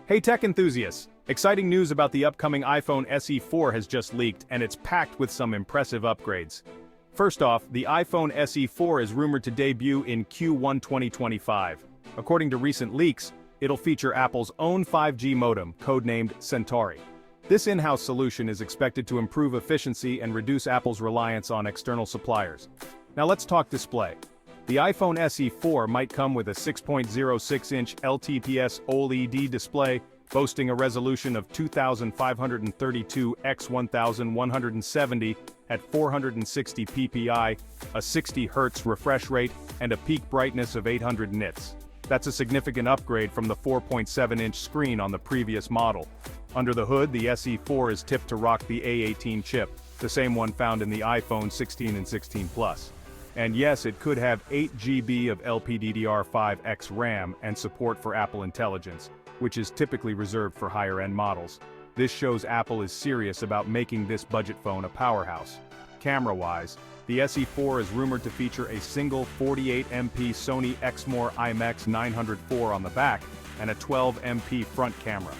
Hey tech enthusiasts! Exciting news about the upcoming iPhone SE 4 has just leaked, and it's packed with some impressive upgrades. First off, the iPhone SE 4 is rumored to debut in Q1 2025. According to recent leaks, it'll feature Apple's own 5G modem, codenamed Centauri. This in-house solution is expected to improve efficiency and reduce Apple's reliance on external suppliers. Now let's talk display. The iPhone SE 4 might come with a 6.06-inch LTPS OLED display, boasting a resolution of 2532 x 1170 at 460 ppi, a 60 Hz refresh rate, and a peak brightness of 800 nits. That's a significant upgrade from the 4.7-inch screen on the previous model. Under the hood, the SE 4 is tipped to rock the A18 chip, the same one found in the iPhone 16 and 16 Plus. And yes, it could have 8 GB of LPDDR5X RAM and support for Apple Intelligence, which is typically reserved for higher-end models. This shows Apple is serious about making this budget phone a powerhouse. Camera-wise, the SE 4 is rumored to feature a single 48MP Sony Exmor IMX 904 on the back and a 12MP front camera.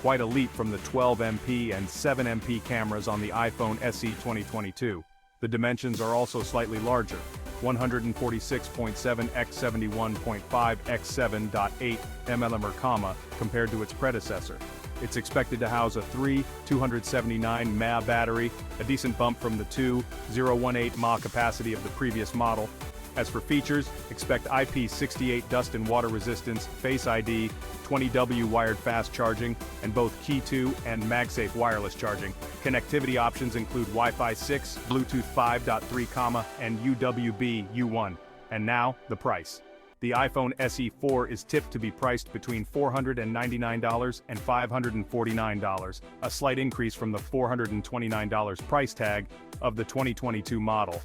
Quite a leap from the 12MP and 7MP cameras on the iPhone SE 2022. The dimensions are also slightly larger, 146.7 x 71.5 x 7.8 mm, compared to its predecessor. It's expected to house a 279 mAh battery, a decent bump from the 018 mAh capacity of the previous model. As for features, expect IP68 dust and water resistance, Face ID, 20W wired fast charging, and both Key 2 and MagSafe wireless charging. Connectivity options include Wi-Fi 6, Bluetooth 5.3, and UWB U1. And now, the price. The iPhone SE 4 is tipped to be priced between $499 and $549, a slight increase from the $429 price tag of the 2022 model.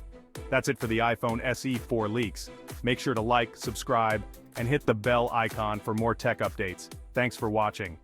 That's it for the iPhone SE 4 leaks. Make sure to like, subscribe, and hit the bell icon for more tech updates. Thanks for watching.